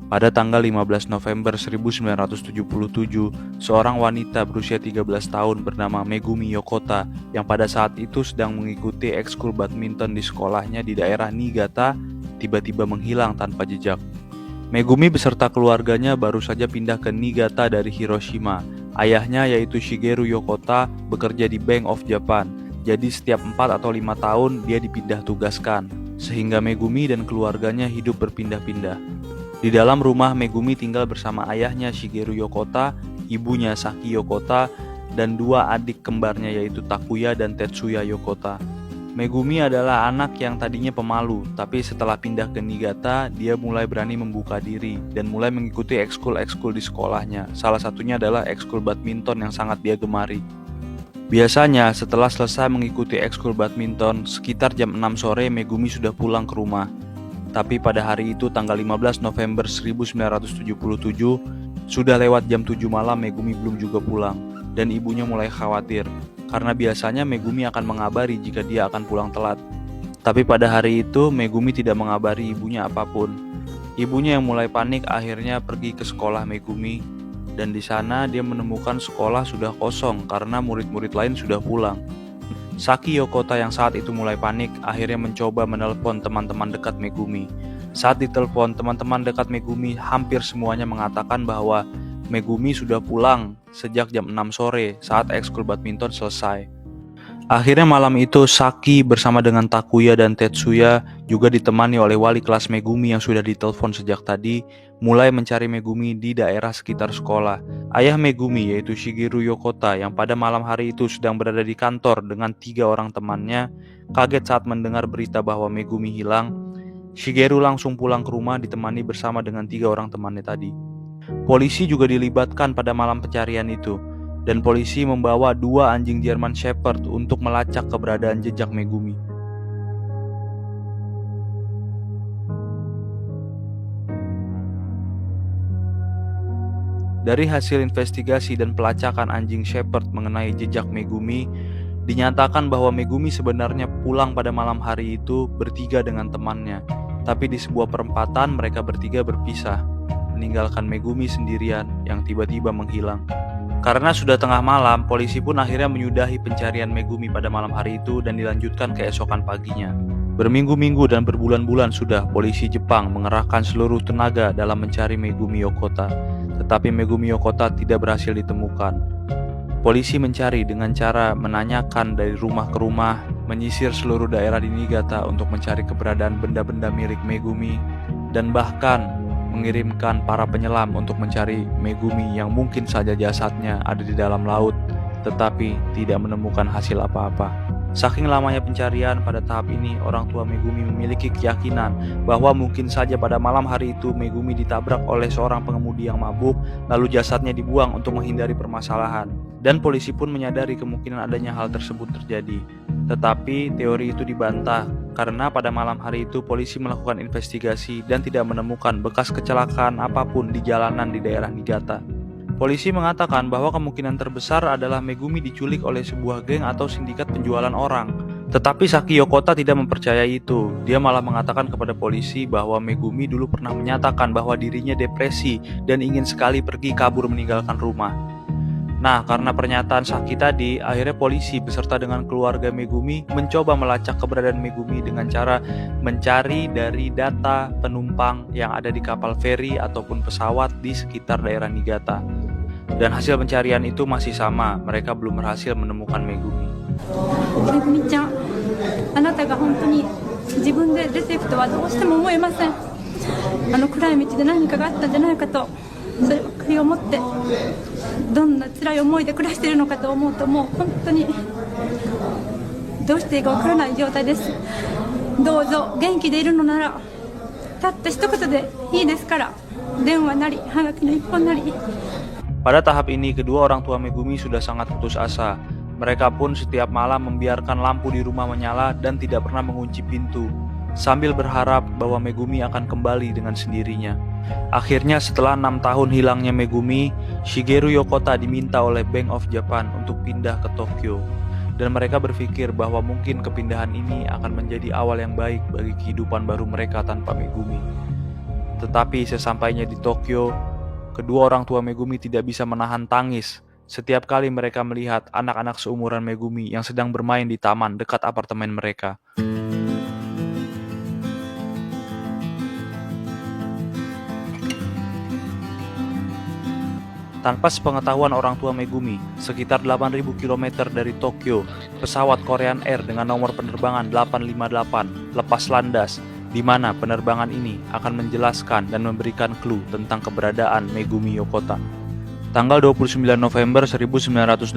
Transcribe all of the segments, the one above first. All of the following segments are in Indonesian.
Pada tanggal 15 November 1977, seorang wanita berusia 13 tahun bernama Megumi Yokota yang pada saat itu sedang mengikuti ekskul badminton di sekolahnya di daerah Niigata tiba-tiba menghilang tanpa jejak. Megumi beserta keluarganya baru saja pindah ke Niigata dari Hiroshima. Ayahnya yaitu Shigeru Yokota bekerja di Bank of Japan, jadi setiap 4 atau 5 tahun dia dipindah tugaskan, sehingga Megumi dan keluarganya hidup berpindah-pindah. Di dalam rumah, Megumi tinggal bersama ayahnya Shigeru Yokota, ibunya Saki Yokota, dan dua adik kembarnya yaitu Takuya dan Tetsuya Yokota. Megumi adalah anak yang tadinya pemalu, tapi setelah pindah ke Niigata, dia mulai berani membuka diri dan mulai mengikuti ekskul-ekskul di sekolahnya. Salah satunya adalah ekskul badminton yang sangat dia gemari. Biasanya setelah selesai mengikuti ekskul badminton, sekitar jam 6 sore Megumi sudah pulang ke rumah. Tapi pada hari itu tanggal 15 November 1977, sudah lewat jam 7 malam Megumi belum juga pulang, dan ibunya mulai khawatir, karena biasanya Megumi akan mengabari jika dia akan pulang telat. Tapi pada hari itu Megumi tidak mengabari ibunya apapun. Ibunya yang mulai panik akhirnya pergi ke sekolah Megumi, dan di sana dia menemukan sekolah sudah kosong karena murid-murid lain sudah pulang. Saki Yokota yang saat itu mulai panik akhirnya mencoba menelpon teman-teman dekat Megumi. Saat ditelepon, teman-teman dekat Megumi hampir semuanya mengatakan bahwa Megumi sudah pulang sejak jam 6 sore saat ekskul badminton selesai. Akhirnya malam itu Saki bersama dengan Takuya dan Tetsuya juga ditemani oleh wali kelas Megumi yang sudah ditelepon sejak tadi, mulai mencari Megumi di daerah sekitar sekolah. Ayah Megumi yaitu Shigeru Yokota yang pada malam hari itu sedang berada di kantor dengan 3 orang temannya, kaget saat mendengar berita bahwa Megumi hilang. Shigeru langsung pulang ke rumah ditemani bersama dengan 3 orang temannya tadi. Polisi juga dilibatkan pada malam pencarian itu, dan polisi membawa 2 anjing German Shepherd untuk melacak keberadaan jejak Megumi. Dari hasil investigasi dan pelacakan anjing Shepherd mengenai jejak Megumi, dinyatakan bahwa Megumi sebenarnya pulang pada malam hari itu bertiga dengan temannya. Tapi di sebuah perempatan mereka bertiga berpisah, meninggalkan Megumi sendirian yang tiba-tiba menghilang. Karena sudah tengah malam, polisi pun akhirnya menyudahi pencarian Megumi pada malam hari itu dan dilanjutkan keesokan paginya. Berminggu-minggu dan berbulan-bulan sudah polisi Jepang mengerahkan seluruh tenaga dalam mencari Megumi Yokota, tetapi Megumi Yokota tidak berhasil ditemukan. Polisi mencari dengan cara menanyakan dari rumah ke rumah, menyisir seluruh daerah di Niigata untuk mencari keberadaan benda-benda milik Megumi, dan bahkan mengirimkan para penyelam untuk mencari Megumi yang mungkin saja jasadnya ada di dalam laut, tetapi tidak menemukan hasil apa-apa. Saking lamanya pencarian, pada tahap ini orang tua Megumi memiliki keyakinan bahwa mungkin saja pada malam hari itu Megumi ditabrak oleh seorang pengemudi yang mabuk, lalu jasadnya dibuang untuk menghindari permasalahan. Dan polisi pun menyadari kemungkinan adanya hal tersebut terjadi. Tetapi teori itu dibantah karena pada malam hari itu polisi melakukan investigasi dan tidak menemukan bekas kecelakaan apapun di jalanan di daerah Niigata. Polisi mengatakan bahwa kemungkinan terbesar adalah Megumi diculik oleh sebuah geng atau sindikat penjualan orang. Tetapi Saki Yokota tidak mempercayai itu. Dia malah mengatakan kepada polisi bahwa Megumi dulu pernah menyatakan bahwa dirinya depresi dan ingin sekali pergi kabur meninggalkan rumah. Nah, karena pernyataan Saki tadi, akhirnya polisi beserta dengan keluarga Megumi mencoba melacak keberadaan Megumi dengan cara mencari dari data penumpang yang ada di kapal feri ataupun pesawat di sekitar daerah Niigata. Dan hasil pencarian itu masih sama, mereka belum berhasil menemukan Megumi. Megumi-chan, あなたが本当に自分で出ていくとはどうしても思えません。暗い道で何かがあったんじゃないかと、そればかり思って、どんな辛い思いで暮らしているのかと思うと、もう本当にどうしていいかわからない状態です。どうぞ元気でいるのなら、たった一言でいいですから、電話なり、はがきの一本なり。Pada tahap ini, kedua orang tua Megumi sudah sangat putus asa. Mereka pun setiap malam membiarkan lampu di rumah menyala dan tidak pernah mengunci pintu, sambil berharap bahwa Megumi akan kembali dengan sendirinya. Akhirnya setelah 6 tahun hilangnya Megumi, Shigeru Yokota diminta oleh Bank of Japan untuk pindah ke Tokyo. Dan mereka berpikir bahwa mungkin kepindahan ini akan menjadi awal yang baik bagi kehidupan baru mereka tanpa Megumi. Tetapi sesampainya di Tokyo, kedua orang tua Megumi tidak bisa menahan tangis setiap kali mereka melihat anak-anak seumuran Megumi yang sedang bermain di taman dekat apartemen mereka. Tanpa sepengetahuan orang tua Megumi, sekitar 8.000 km dari Tokyo, pesawat Korean Air dengan nomor penerbangan 858 lepas landas, di mana penerbangan ini akan menjelaskan dan memberikan clue tentang keberadaan Megumi Yokota. Tanggal 29 November 1987,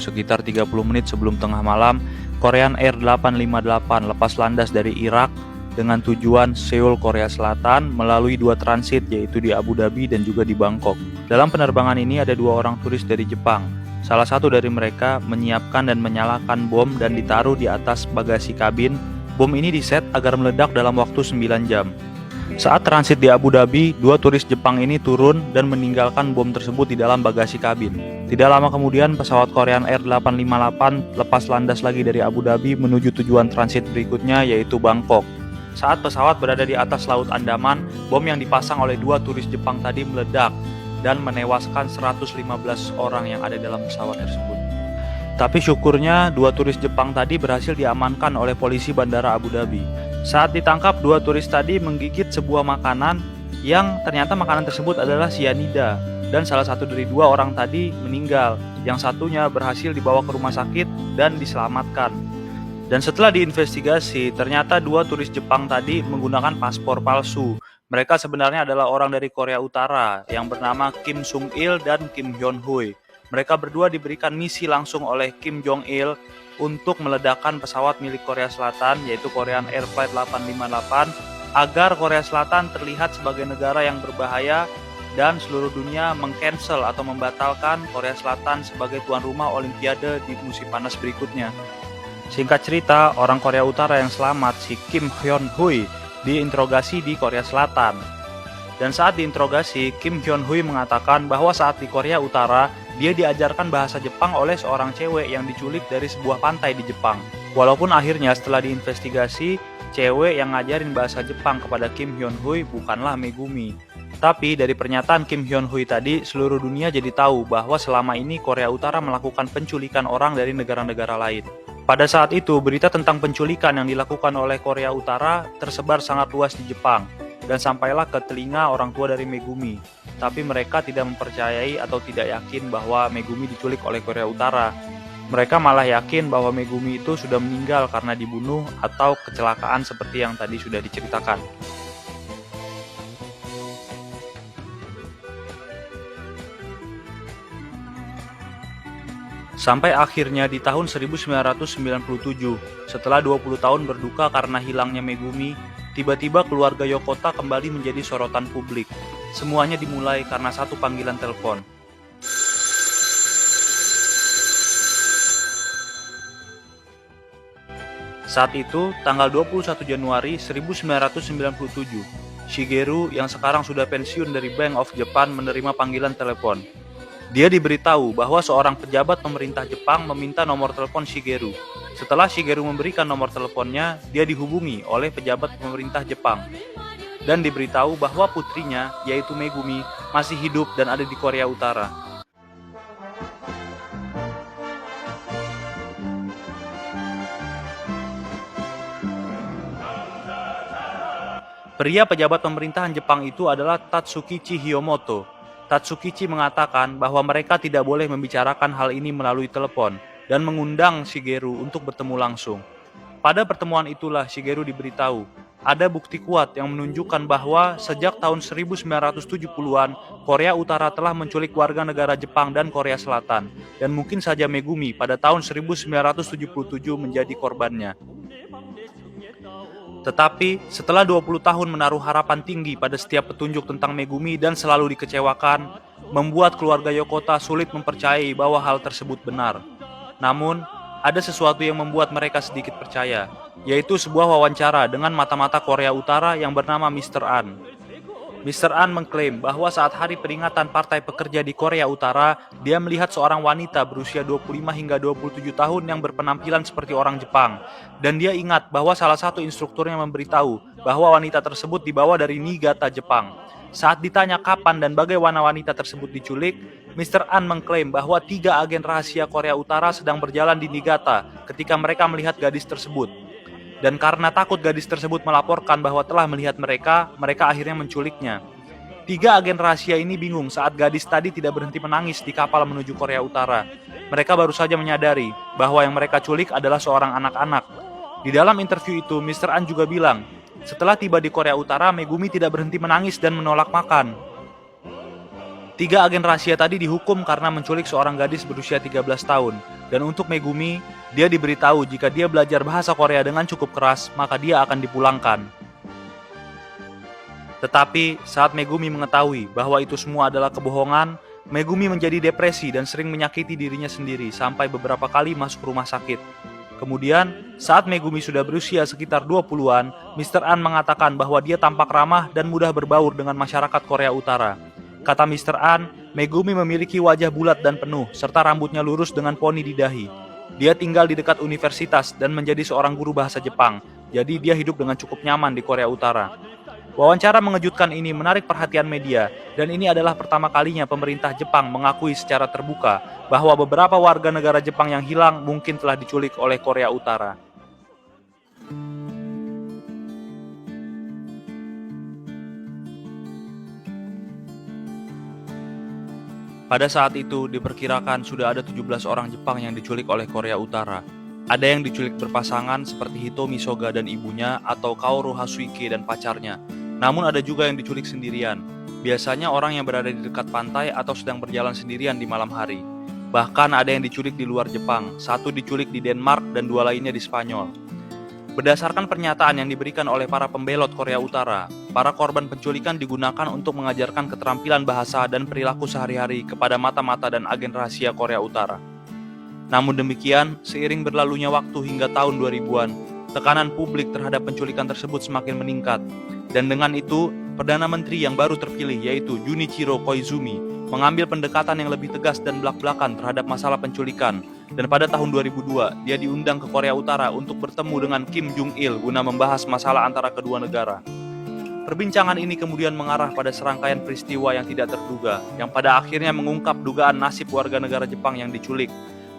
sekitar 30 menit sebelum tengah malam, Korean Air 858 lepas landas dari Irak dengan tujuan Seoul, Korea Selatan melalui 2 transit, yaitu di Abu Dhabi dan juga di Bangkok. Dalam penerbangan ini ada 2 orang turis dari Jepang. Salah satu dari mereka menyiapkan dan menyalakan bom dan ditaruh di atas bagasi kabin. Bom ini diset agar meledak dalam waktu 9 jam. Saat transit di Abu Dhabi, 2 turis Jepang ini turun dan meninggalkan bom tersebut di dalam bagasi kabin. Tidak lama kemudian, pesawat Korean Air 858 lepas landas lagi dari Abu Dhabi menuju tujuan transit berikutnya, yaitu Bangkok. Saat pesawat berada di atas Laut Andaman, bom yang dipasang oleh 2 turis Jepang tadi meledak dan menewaskan 115 orang yang ada dalam pesawat tersebut. Tapi syukurnya 2 turis Jepang tadi berhasil diamankan oleh polisi bandara Abu Dhabi. Saat ditangkap, 2 turis tadi menggigit sebuah makanan yang ternyata makanan tersebut adalah sianida, dan salah satu dari 2 orang tadi meninggal. Yang satunya berhasil dibawa ke rumah sakit dan diselamatkan. Dan setelah diinvestigasi, ternyata 2 turis Jepang tadi menggunakan paspor palsu. Mereka sebenarnya adalah orang dari Korea Utara yang bernama Kim Sung Il dan Kim Hyun Hui. Mereka berdua diberikan misi langsung oleh Kim Jong Il untuk meledakkan pesawat milik Korea Selatan, yaitu Korean Air Flight 858, agar Korea Selatan terlihat sebagai negara yang berbahaya dan seluruh dunia mengcancel atau membatalkan Korea Selatan sebagai tuan rumah Olimpiade di musim panas berikutnya. Singkat cerita, orang Korea Utara yang selamat, si Kim Hyun Hui, diinterogasi di Korea Selatan. Dan saat diinterogasi, Kim Hyun Hui mengatakan bahwa saat di Korea Utara, dia diajarkan bahasa Jepang oleh seorang cewek yang diculik dari sebuah pantai di Jepang. Walaupun akhirnya setelah diinvestigasi, cewek yang ngajarin bahasa Jepang kepada Kim Hyun Hui bukanlah Megumi. Tapi dari pernyataan Kim Hyun Hui tadi, seluruh dunia jadi tahu bahwa selama ini Korea Utara melakukan penculikan orang dari negara-negara lain. Pada saat itu, berita tentang penculikan yang dilakukan oleh Korea Utara tersebar sangat luas di Jepang dan sampailah ke telinga orang tua dari Megumi. Tapi mereka tidak mempercayai atau tidak yakin bahwa Megumi diculik oleh Korea Utara. Mereka malah yakin bahwa Megumi itu sudah meninggal karena dibunuh atau kecelakaan seperti yang tadi sudah diceritakan. Sampai akhirnya di tahun 1997, setelah 20 tahun berduka karena hilangnya Megumi, tiba-tiba keluarga Yokota kembali menjadi sorotan publik. Semuanya dimulai karena satu panggilan telepon. Saat itu, tanggal 21 Januari 1997, Shigeru yang sekarang sudah pensiun dari Bank of Japan menerima panggilan telepon. Dia diberitahu bahwa seorang pejabat pemerintah Jepang meminta nomor telepon Shigeru. Setelah Shigeru memberikan nomor teleponnya, dia dihubungi oleh pejabat pemerintah Jepang dan diberitahu bahwa putrinya, yaitu Megumi, masih hidup dan ada di Korea Utara. Pria pejabat pemerintahan Jepang itu adalah Tatsukichi Hiyomoto. Tatsukichi mengatakan bahwa mereka tidak boleh membicarakan hal ini melalui telepon dan mengundang Shigeru untuk bertemu langsung. Pada pertemuan itulah Shigeru diberitahu ada bukti kuat yang menunjukkan bahwa sejak tahun 1970-an Korea Utara telah menculik warga negara Jepang dan Korea Selatan, dan mungkin saja Megumi pada tahun 1977 menjadi korbannya. Tetapi setelah 20 tahun menaruh harapan tinggi pada setiap petunjuk tentang Megumi dan selalu dikecewakan, membuat keluarga Yokota sulit mempercayai bahwa hal tersebut benar. Namun, ada sesuatu yang membuat mereka sedikit percaya, yaitu sebuah wawancara dengan mata-mata Korea Utara yang bernama Mr. An. Mr. An mengklaim bahwa saat hari peringatan Partai Pekerja di Korea Utara, dia melihat seorang wanita berusia 25 hingga 27 tahun yang berpenampilan seperti orang Jepang. Dan dia ingat bahwa salah satu instrukturnya memberitahu bahwa wanita tersebut dibawa dari Niigata, Jepang. Saat ditanya kapan dan bagaimana wanita tersebut diculik, Mr. An mengklaim bahwa 3 agen rahasia Korea Utara sedang berjalan di Niigata ketika mereka melihat gadis tersebut. Dan karena takut gadis tersebut melaporkan bahwa telah melihat mereka akhirnya menculiknya. 3 agen rahasia ini bingung saat gadis tadi tidak berhenti menangis di kapal menuju Korea Utara. Mereka baru saja menyadari bahwa yang mereka culik adalah seorang anak-anak. Di dalam interview itu, Mr. An juga bilang, setelah tiba di Korea Utara, Megumi tidak berhenti menangis dan menolak makan. 3 agen rahasia tadi dihukum karena menculik seorang gadis berusia 13 tahun. Dan untuk Megumi, dia diberitahu jika dia belajar bahasa Korea dengan cukup keras, maka dia akan dipulangkan. Tetapi saat Megumi mengetahui bahwa itu semua adalah kebohongan, Megumi menjadi depresi dan sering menyakiti dirinya sendiri sampai beberapa kali masuk rumah sakit. Kemudian, saat Megumi sudah berusia sekitar 20-an, Mr. An mengatakan bahwa dia tampak ramah dan mudah berbaur dengan masyarakat Korea Utara. Kata Mr. An, Megumi memiliki wajah bulat dan penuh, serta rambutnya lurus dengan poni di dahi. Dia tinggal di dekat universitas dan menjadi seorang guru bahasa Jepang, jadi dia hidup dengan cukup nyaman di Korea Utara. Wawancara mengejutkan ini menarik perhatian media, dan ini adalah pertama kalinya pemerintah Jepang mengakui secara terbuka bahwa beberapa warga negara Jepang yang hilang mungkin telah diculik oleh Korea Utara. Pada saat itu, diperkirakan sudah ada 17 orang Jepang yang diculik oleh Korea Utara. Ada yang diculik berpasangan seperti Hitomi Soga dan ibunya atau Kaoru Hasuike dan pacarnya. Namun ada juga yang diculik sendirian. Biasanya orang yang berada di dekat pantai atau sedang berjalan sendirian di malam hari. Bahkan ada yang diculik di luar Jepang, 1 diculik di Denmark dan 2 lainnya di Spanyol. Berdasarkan pernyataan yang diberikan oleh para pembelot Korea Utara, para korban penculikan digunakan untuk mengajarkan keterampilan bahasa dan perilaku sehari-hari kepada mata-mata dan agen rahasia Korea Utara. Namun demikian, seiring berlalunya waktu hingga tahun 2000-an, tekanan publik terhadap penculikan tersebut semakin meningkat. Dan dengan itu, Perdana Menteri yang baru terpilih yaitu Junichiro Koizumi mengambil pendekatan yang lebih tegas dan belak-belakan terhadap masalah penculikan. Dan pada tahun 2002, dia diundang ke Korea Utara untuk bertemu dengan Kim Jong-il guna membahas masalah antara kedua negara. Perbincangan ini kemudian mengarah pada serangkaian peristiwa yang tidak terduga, yang pada akhirnya mengungkap dugaan nasib warga negara Jepang yang diculik.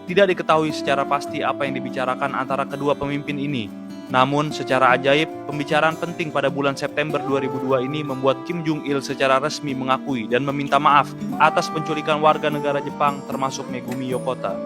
Tidak diketahui secara pasti apa yang dibicarakan antara kedua pemimpin ini. Namun, secara ajaib, pembicaraan penting pada bulan September 2002 ini membuat Kim Jong-il secara resmi mengakui dan meminta maaf atas penculikan warga negara Jepang termasuk Megumi Yokota.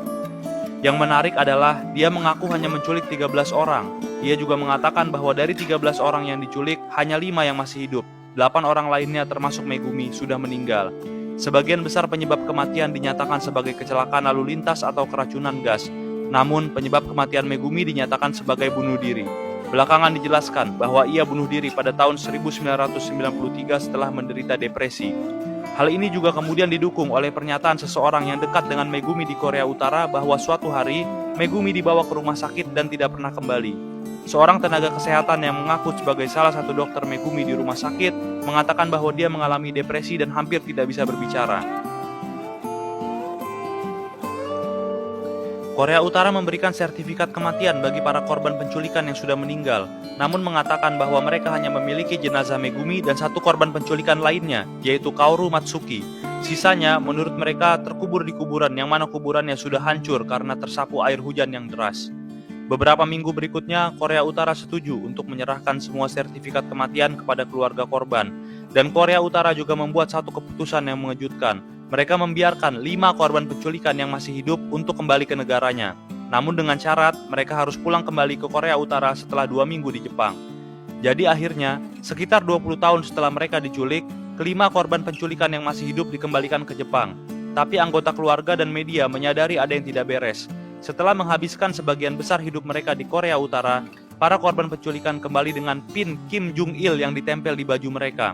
Yang menarik adalah dia mengaku hanya menculik 13 orang. Ia juga mengatakan bahwa dari 13 orang yang diculik, hanya 5 yang masih hidup. 8 orang lainnya termasuk Megumi sudah meninggal. Sebagian besar penyebab kematian dinyatakan sebagai kecelakaan lalu lintas atau keracunan gas. Namun penyebab kematian Megumi dinyatakan sebagai bunuh diri. Belakangan dijelaskan bahwa ia bunuh diri pada tahun 1993 setelah menderita depresi. Hal ini juga kemudian didukung oleh pernyataan seseorang yang dekat dengan Megumi di Korea Utara bahwa suatu hari Megumi dibawa ke rumah sakit dan tidak pernah kembali. Seorang tenaga kesehatan yang mengaku sebagai salah satu dokter Megumi di rumah sakit mengatakan bahwa dia mengalami depresi dan hampir tidak bisa berbicara. Korea Utara memberikan sertifikat kematian bagi para korban penculikan yang sudah meninggal, namun mengatakan bahwa mereka hanya memiliki jenazah Megumi dan 1 korban penculikan lainnya, yaitu Kaoru Matsuki. Sisanya, menurut mereka, terkubur di kuburan yang mana kuburannya sudah hancur karena tersapu air hujan yang deras. Beberapa minggu berikutnya, Korea Utara setuju untuk menyerahkan semua sertifikat kematian kepada keluarga korban, dan Korea Utara juga membuat satu keputusan yang mengejutkan. Mereka membiarkan 5 korban penculikan yang masih hidup untuk kembali ke negaranya. Namun dengan syarat, mereka harus pulang kembali ke Korea Utara setelah 2 minggu di Jepang. Jadi akhirnya, sekitar 20 tahun setelah mereka diculik, ke-5 korban penculikan yang masih hidup dikembalikan ke Jepang. Tapi anggota keluarga dan media menyadari ada yang tidak beres. Setelah menghabiskan sebagian besar hidup mereka di Korea Utara, para korban penculikan kembali dengan pin Kim Jong-il yang ditempel di baju mereka.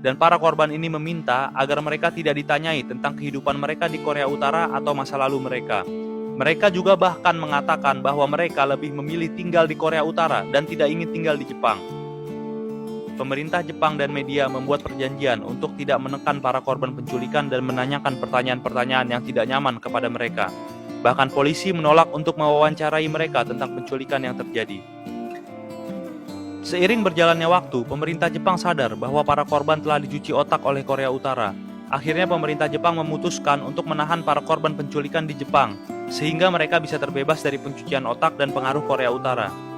Dan para korban ini meminta agar mereka tidak ditanyai tentang kehidupan mereka di Korea Utara atau masa lalu mereka. Mereka juga bahkan mengatakan bahwa mereka lebih memilih tinggal di Korea Utara dan tidak ingin tinggal di Jepang. pemerintah Jepang dan media membuat perjanjian untuk tidak menekan para korban penculikan dan menanyakan pertanyaan-pertanyaan yang tidak nyaman kepada mereka. Bahkan polisi menolak untuk mewawancarai mereka tentang penculikan yang terjadi. Seiring berjalannya waktu, pemerintah Jepang sadar bahwa para korban telah dicuci otak oleh Korea Utara. Akhirnya pemerintah Jepang memutuskan untuk menahan para korban penculikan di Jepang, sehingga mereka bisa terbebas dari pencucian otak dan pengaruh Korea Utara.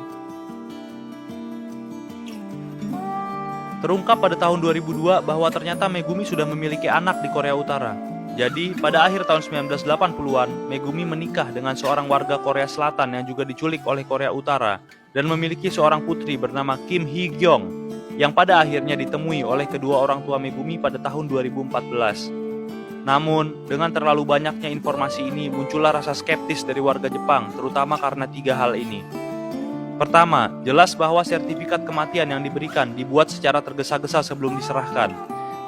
Terungkap pada tahun 2002 bahwa ternyata Megumi sudah memiliki anak di Korea Utara. Jadi, pada akhir tahun 1980-an, Megumi menikah dengan seorang warga Korea Selatan yang juga diculik oleh Korea Utara dan memiliki seorang putri bernama Kim Hee-gyong yang pada akhirnya ditemui oleh kedua orang tua Megumi pada tahun 2014. Namun, dengan terlalu banyaknya informasi ini, muncullah rasa skeptis dari warga Jepang, terutama karena 3 hal ini. Pertama, jelas bahwa sertifikat kematian yang diberikan dibuat secara tergesa-gesa sebelum diserahkan.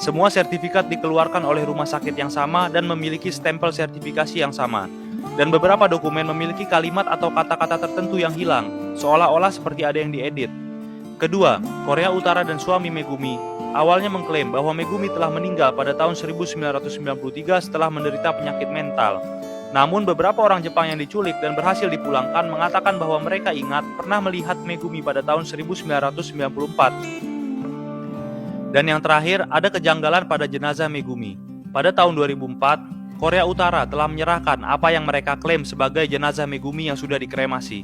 Semua sertifikat dikeluarkan oleh rumah sakit yang sama dan memiliki stempel sertifikasi yang sama. Dan beberapa dokumen memiliki kalimat atau kata-kata tertentu yang hilang, seolah-olah seperti ada yang diedit. Kedua, Korea Utara dan suami Megumi awalnya mengklaim bahwa Megumi telah meninggal pada tahun 1993 setelah menderita penyakit mental. Namun beberapa orang Jepang yang diculik dan berhasil dipulangkan mengatakan bahwa mereka ingat pernah melihat Megumi pada tahun 1994. Dan yang terakhir, ada kejanggalan pada jenazah Megumi. Pada tahun 2004, Korea Utara telah menyerahkan apa yang mereka klaim sebagai jenazah Megumi yang sudah dikremasi.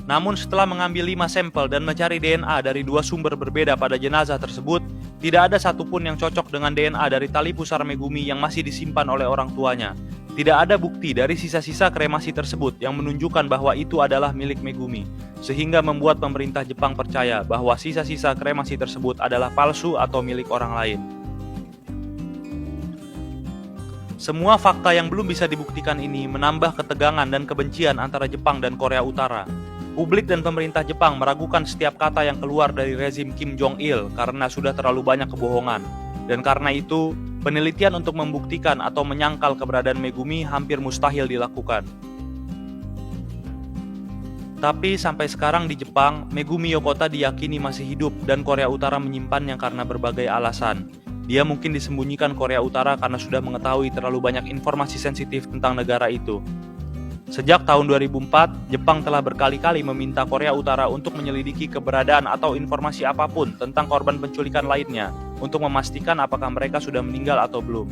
Namun setelah mengambil 5 sampel dan mencari DNA dari 2 sumber berbeda pada jenazah tersebut, tidak ada satupun yang cocok dengan DNA dari tali pusar Megumi yang masih disimpan oleh orang tuanya. Tidak ada bukti dari sisa-sisa kremasi tersebut yang menunjukkan bahwa itu adalah milik Megumi, sehingga membuat pemerintah Jepang percaya bahwa sisa-sisa kremasi tersebut adalah palsu atau milik orang lain. Semua fakta yang belum bisa dibuktikan ini menambah ketegangan dan kebencian antara Jepang dan Korea Utara. Publik dan pemerintah Jepang meragukan setiap kata yang keluar dari rezim Kim Jong-il karena sudah terlalu banyak kebohongan. Dan karena itu, penelitian untuk membuktikan atau menyangkal keberadaan Megumi hampir mustahil dilakukan. Tapi sampai sekarang di Jepang, Megumi Yokota diyakini masih hidup dan Korea Utara menyimpannya karena berbagai alasan. Dia mungkin disembunyikan Korea Utara karena sudah mengetahui terlalu banyak informasi sensitif tentang negara itu. Sejak tahun 2004, Jepang telah berkali-kali meminta Korea Utara untuk menyelidiki keberadaan atau informasi apapun tentang korban penculikan lainnya untuk memastikan apakah mereka sudah meninggal atau belum.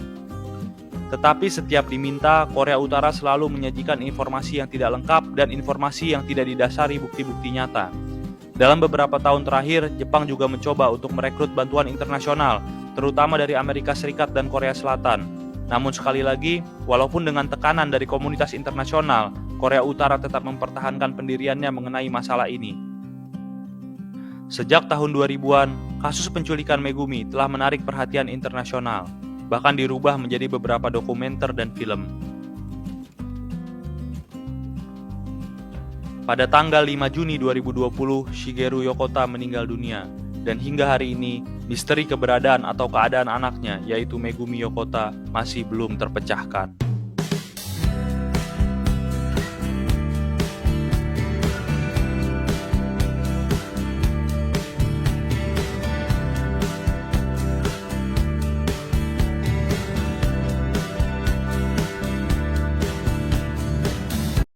Tetapi setiap diminta, Korea Utara selalu menyajikan informasi yang tidak lengkap dan informasi yang tidak didasari bukti-bukti nyata. Dalam beberapa tahun terakhir, Jepang juga mencoba untuk merekrut bantuan internasional, terutama dari Amerika Serikat dan Korea Selatan. Namun sekali lagi, walaupun dengan tekanan dari komunitas internasional, Korea Utara tetap mempertahankan pendiriannya mengenai masalah ini. Sejak tahun 2000-an, kasus penculikan Megumi telah menarik perhatian internasional, bahkan dirubah menjadi beberapa dokumenter dan film. Pada tanggal 5 Juni 2020, Shigeru Yokota meninggal dunia. Dan hingga hari ini, misteri keberadaan atau keadaan anaknya, yaitu Megumi Yokota, masih belum terpecahkan.